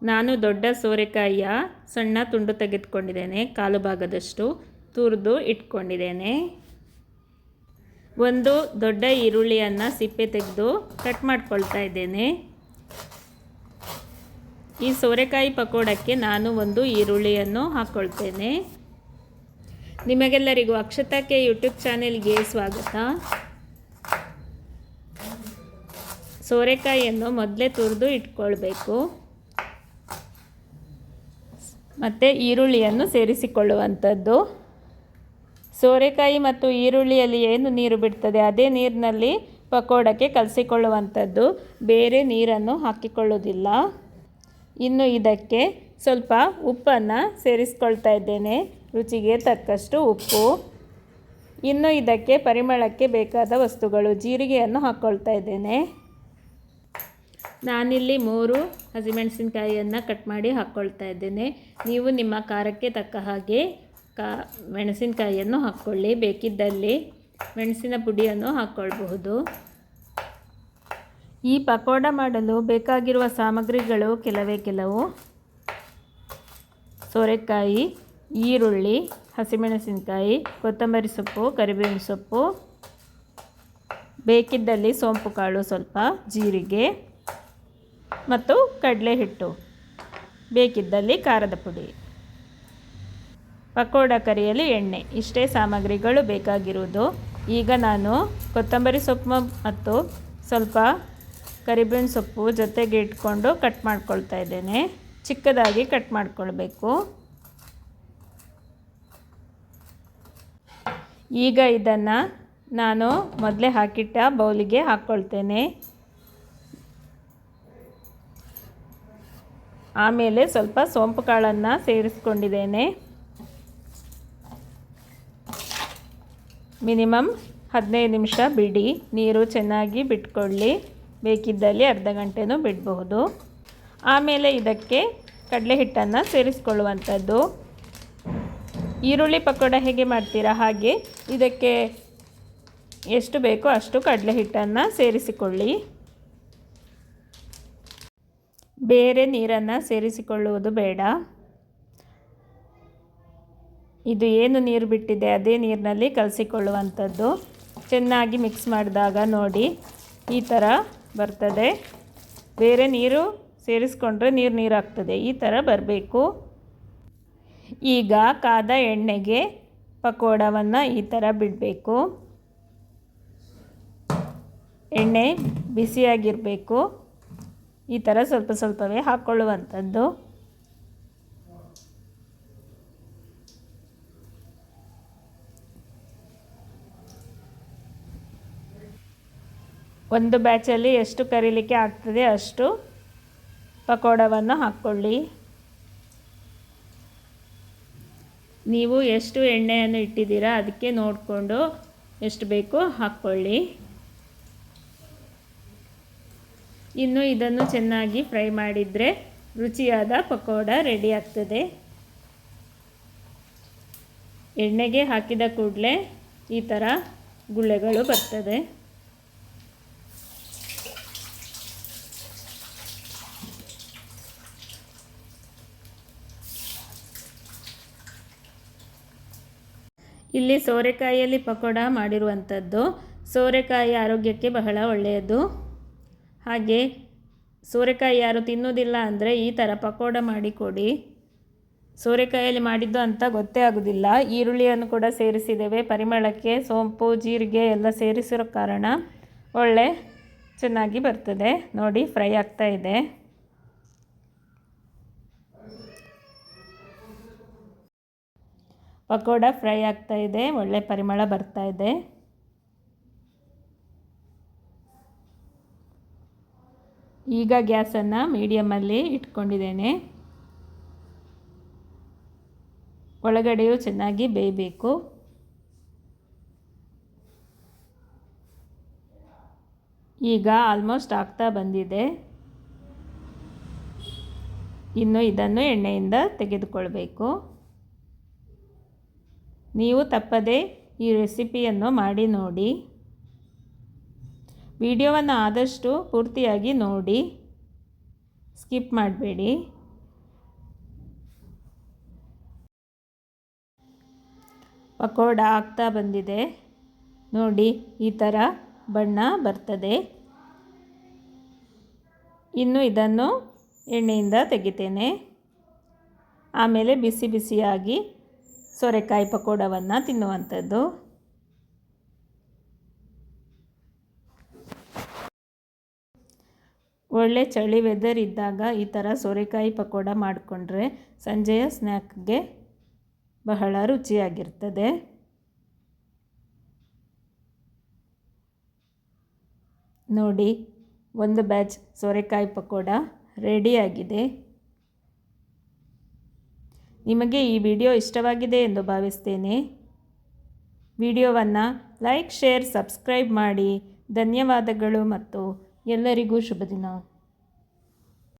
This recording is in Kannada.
ನಾನು ದೊಡ್ಡ ಸೋರೆಕಾಯಿಯ ಸಣ್ಣ ತುಂಡು ತೆಗೆದುಕೊಂಡಿದ್ದೇನೆ, ಕಾಲು ಭಾಗದಷ್ಟು ತುರಿದು ಇಟ್ಕೊಂಡಿದ್ದೇನೆ. ಒಂದು ದೊಡ್ಡ ಈರುಳ್ಳಿಯನ್ನು ಸಿಪ್ಪೆ ತೆಗೆದು ಕಟ್ ಮಾಡ್ಕೊಳ್ತಾ ಇದ್ದೇನೆ. ಈ ಸೋರೆಕಾಯಿ ಪಕೋಡಕ್ಕೆ ನಾನು ಒಂದು ಈರುಳ್ಳಿಯನ್ನು ಹಾಕ್ಕೊಳ್ತೇನೆ. ನಿಮಗೆಲ್ಲರಿಗೂ ಅಕ್ಷತಾಕ್ಕೆ ಯೂಟ್ಯೂಬ್ ಚಾನೆಲ್ಗೆ ಸ್ವಾಗತ. ಸೋರೆಕಾಯಿಯನ್ನು ಮೊದಲೇ ತುರಿದು ಇಟ್ಕೊಳ್ಬೇಕು. ಮತ್ತು ಈರುಳ್ಳಿಯನ್ನು ಸೇರಿಸಿಕೊಳ್ಳುವಂಥದ್ದು. ಸೋರೆಕಾಯಿ ಮತ್ತು ಈರುಳ್ಳಿಯಲ್ಲಿ ಏನು ನೀರು ಬಿಡ್ತದೆ ಅದೇ ನೀರಿನಲ್ಲಿ ಪಕೋಡಕ್ಕೆ ಕಲಸಿಕೊಳ್ಳುವಂಥದ್ದು, ಬೇರೆ ನೀರನ್ನು ಹಾಕಿಕೊಳ್ಳೋದಿಲ್ಲ. ಇನ್ನು ಇದಕ್ಕೆ ಸ್ವಲ್ಪ ಉಪ್ಪನ್ನು ಸೇರಿಸ್ಕೊಳ್ತಾ ಇದ್ದೇನೆ, ರುಚಿಗೆ ತಕ್ಕಷ್ಟು ಉಪ್ಪು. ಇನ್ನು ಇದಕ್ಕೆ ಪರಿಮಳಕ್ಕೆ ಬೇಕಾದ ವಸ್ತುಗಳು, ಜೀರಿಗೆಯನ್ನು ಹಾಕ್ಕೊಳ್ತಾ ಇದ್ದೇನೆ. ನಾನಿಲ್ಲಿ 3 ಹಸಿಮೆಣಸಿನಕಾಯಿಯನ್ನು ಕಟ್ ಮಾಡಿ ಹಾಕ್ಕೊಳ್ತಾ ಇದ್ದೇನೆ. ನೀವು ನಿಮ್ಮ ಖಾರಕ್ಕೆ ತಕ್ಕ ಹಾಗೆ ಮೆಣಸಿನಕಾಯಿಯನ್ನು ಹಾಕ್ಕೊಳ್ಳಿ. ಬೇಕಿದ್ದಲ್ಲಿ ಮೆಣಸಿನ ಪುಡಿಯನ್ನು ಹಾಕ್ಕೊಳ್ಬಹುದು. ಈ ಪಕೋಡ ಮಾಡಲು ಬೇಕಾಗಿರುವ ಸಾಮಗ್ರಿಗಳು ಕೆಲವು: ಸೋರೆಕಾಯಿ, ಈರುಳ್ಳಿ, ಹಸಿಮೆಣಸಿನಕಾಯಿ, ಕೊತ್ತಂಬರಿ ಸೊಪ್ಪು, ಕರಿಬೇವಿನ ಸೊಪ್ಪು, ಬೇಕಿದ್ದಲ್ಲಿ ಸೋಂಪು ಕಾಳು ಸ್ವಲ್ಪ, ಜೀರಿಗೆ ಮತ್ತು ಕಡಲೆ ಹಿಟ್ಟು, ಬೇಕಿದ್ದಲ್ಲಿ ಖಾರದ ಪುಡಿ, ಪಕೋಡ ಕರಿಯಲು ಎಣ್ಣೆ. ಇಷ್ಟೇ ಸಾಮಗ್ರಿಗಳು ಬೇಕಾಗಿರುವುದು. ಈಗ ನಾನು ಕೊತ್ತಂಬರಿ ಸೊಪ್ಪು ಮತ್ತು ಸ್ವಲ್ಪ ಕರಿಬೇವಿನ ಸೊಪ್ಪು ಜೊತೆಗೆ ಇಟ್ಕೊಂಡು ಕಟ್ ಮಾಡ್ಕೊಳ್ತಾ ಇದ್ದೇನೆ. ಚಿಕ್ಕದಾಗಿ ಕಟ್ ಮಾಡ್ಕೊಳ್ಬೇಕು. ಈಗ ಇದನ್ನು ನಾನು ಮೊದಲೇ ಹಾಕಿಟ್ಟ ಬೌಲಿಗೆ ಹಾಕ್ಕೊಳ್ತೇನೆ. ಆಮೇಲೆ ಸ್ವಲ್ಪ ಸೋಂಪು ಕಾಳನ್ನು ಸೇರಿಸ್ಕೊಂಡಿದ್ದೇನೆ. ಮಿನಿಮಮ್ 15 ನಿಮಿಷ ಬಿಡಿ. ನೀರು ಚೆನ್ನಾಗಿ ಬಿಟ್ಕೊಳ್ಳಿ. ಬೇಕಿದ್ದಲ್ಲಿ ಅರ್ಧ ಗಂಟೆನೂ ಬಿಡಬಹುದು. ಆಮೇಲೆ ಇದಕ್ಕೆ ಕಡಲೆ ಹಿಟ್ಟನ್ನು ಸೇರಿಸ್ಕೊಳ್ಳುವಂಥದ್ದು. ಈರುಳ್ಳಿ ಪಕೋಡ ಹೇಗೆ ಮಾಡ್ತೀರಾ ಹಾಗೆ ಇದಕ್ಕೆ ಎಷ್ಟು ಬೇಕೋ ಅಷ್ಟು ಕಡಲೆ ಹಿಟ್ಟನ್ನು ಸೇರಿಸಿಕೊಳ್ಳಿ. ಬೇರೆ ನೀರನ್ನು ಸೇರಿಸಿಕೊಳ್ಳುವುದು ಬೇಡ. ಇದು ಏನು ನೀರು ಬಿಟ್ಟಿದೆ ಅದೇ ನೀರಿನಲ್ಲಿ ಕಲಸಿಕೊಳ್ಳುವಂಥದ್ದು. ಚೆನ್ನಾಗಿ ಮಿಕ್ಸ್ ಮಾಡಿದಾಗ ನೋಡಿ ಈ ಥರ ಬರ್ತದೆ. ಬೇರೆ ನೀರು ಸೇರಿಸ್ಕೊಂಡ್ರೆ ನೀರಾಗ್ತದೆ. ಈ ಥರ ಬರಬೇಕು. ಈಗ ಕಾದ ಎಣ್ಣೆಗೆ ಪಕೋಡವನ್ನು ಈ ಥರ ಬಿಡಬೇಕು. ಎಣ್ಣೆ ಬಿಸಿಯಾಗಿರಬೇಕು. ಈ ಥರ ಸ್ವಲ್ಪ ಸ್ವಲ್ಪವೇ ಹಾಕ್ಕೊಳ್ಳುವಂಥದ್ದು. ಒಂದು ಬ್ಯಾಚಲ್ಲಿ ಎಷ್ಟು ಕರಿಲಿಕ್ಕೆ ಆಗ್ತದೆ ಅಷ್ಟು ಪಕೋಡವನ್ನು ಹಾಕ್ಕೊಳ್ಳಿ. ನೀವು ಎಷ್ಟು ಎಣ್ಣೆಯನ್ನು ಇಟ್ಟಿದ್ದೀರಾ ಅದಕ್ಕೆ ನೋಡಿಕೊಂಡು ಎಷ್ಟು ಬೇಕೋ ಹಾಕ್ಕೊಳ್ಳಿ. ಇನ್ನು ಇದನ್ನು ಚೆನ್ನಾಗಿ ಫ್ರೈ ಮಾಡಿದರೆ ರುಚಿಯಾದ ಪಕೋಡ ರೆಡಿ ಆಗ್ತದೆ. ಎಣ್ಣೆಗೆ ಹಾಕಿದ ಕೂಡಲೇ ಈ ಥರ ಗುಳ್ಳೆಗಳು ಬರ್ತದೆ. ಇಲ್ಲಿ ಸೋರೆಕಾಯಿಯಲ್ಲಿ ಪಕೋಡ ಮಾಡಿರುವಂಥದ್ದು. ಸೋರೆಕಾಯಿ ಆರೋಗ್ಯಕ್ಕೆ ಬಹಳ ಒಳ್ಳೆಯದು. ಹಾಗೆ ಸೋರೆಕಾಯಿ ಯಾರು ತಿನ್ನೋದಿಲ್ಲ ಅಂದರೆ ಈ ಥರ ಪಕೋಡ ಮಾಡಿಕೊಡಿ. ಸೋರೆಕಾಯಲ್ಲಿ ಮಾಡಿದ್ದು ಅಂತ ಗೊತ್ತೇ ಆಗೋದಿಲ್ಲ. ಈರುಳ್ಳಿಯನ್ನು ಕೂಡ ಸೇರಿಸಿದ್ದೇವೆ. ಪರಿಮಳಕ್ಕೆ ಸೋಂಪು, ಜೀರಿಗೆ ಎಲ್ಲ ಸೇರಿಸಿರೋ ಕಾರಣ ಒಳ್ಳೆ ಚೆನ್ನಾಗಿ ಬರ್ತದೆ. ನೋಡಿ ಫ್ರೈ ಆಗ್ತಾ ಇದೆ. ಪಕೋಡ ಫ್ರೈ ಆಗ್ತಾ ಇದೆ. ಒಳ್ಳೆ ಪರಿಮಳ ಬರ್ತಾ ಇದೆ. ಈಗ ಗ್ಯಾಸನ್ನು ಮೀಡಿಯಮಲ್ಲಿ ಇಟ್ಕೊಂಡಿದ್ದೇನೆ. ಒಳಗಡೆಯೂ ಚೆನ್ನಾಗಿ ಬೇಯಬೇಕು. ಈಗ ಆಲ್ಮೋಸ್ಟ್ ಆಗ್ತಾ ಬಂದಿದೆ. ಇನ್ನು ಇದನ್ನು ಎಣ್ಣೆಯಿಂದ ತೆಗೆದುಕೊಳ್ಬೇಕು. ನೀವು ತಪ್ಪದೆ ಈ ರೆಸಿಪಿಯನ್ನು ಮಾಡಿ ನೋಡಿ. ವಿಡಿಯೋವನ್ನು ಆದಷ್ಟು ಪೂರ್ತಿಯಾಗಿ ನೋಡಿ, ಸ್ಕಿಪ್ ಮಾಡಬೇಡಿ. ಪಕೋಡ ಆಗ್ತಾ ಬಂದಿದೆ. ನೋಡಿ, ಈ ಥರ ಬಣ್ಣ ಬರ್ತದೆ. ಇನ್ನು ಇದನ್ನು ಎಣ್ಣೆಯಿಂದ ತೆಗಿತೇನೆ. ಆಮೇಲೆ ಬಿಸಿ ಬಿಸಿಯಾಗಿ ಸೋರೆಕಾಯಿ ಪಕೋಡವನ್ನು ತಿನ್ನುವಂಥದ್ದು. ಒಳ್ಳೆ ಚಳಿ ವೆದರ್ ಇದ್ದಾಗ ಈ ಥರ ಸೋರೆಕಾಯಿ ಪಕೋಡ ಮಾಡಿಕೊಂಡ್ರೆ ಸಂಜೆಯ ಸ್ನ್ಯಾಕ್ಗೆ ಬಹಳ ರುಚಿಯಾಗಿರ್ತದೆ. ನೋಡಿ, ಒಂದು ಬ್ಯಾಚ್ ಸೋರೆಕಾಯಿ ಪಕೋಡ ರೆಡಿಯಾಗಿದೆ. ನಿಮಗೆ ಈ ವಿಡಿಯೋ ಇಷ್ಟವಾಗಿದೆ ಎಂದು ಭಾವಿಸ್ತೇನೆ. ವಿಡಿಯೋವನ್ನು ಲೈಕ್, ಶೇರ್, ಸಬ್ಸ್ಕ್ರೈಬ್ ಮಾಡಿ. ಧನ್ಯವಾದಗಳು ಮತ್ತು ಎಲ್ಲರಿಗೂ ಶುಭ ದಿನ.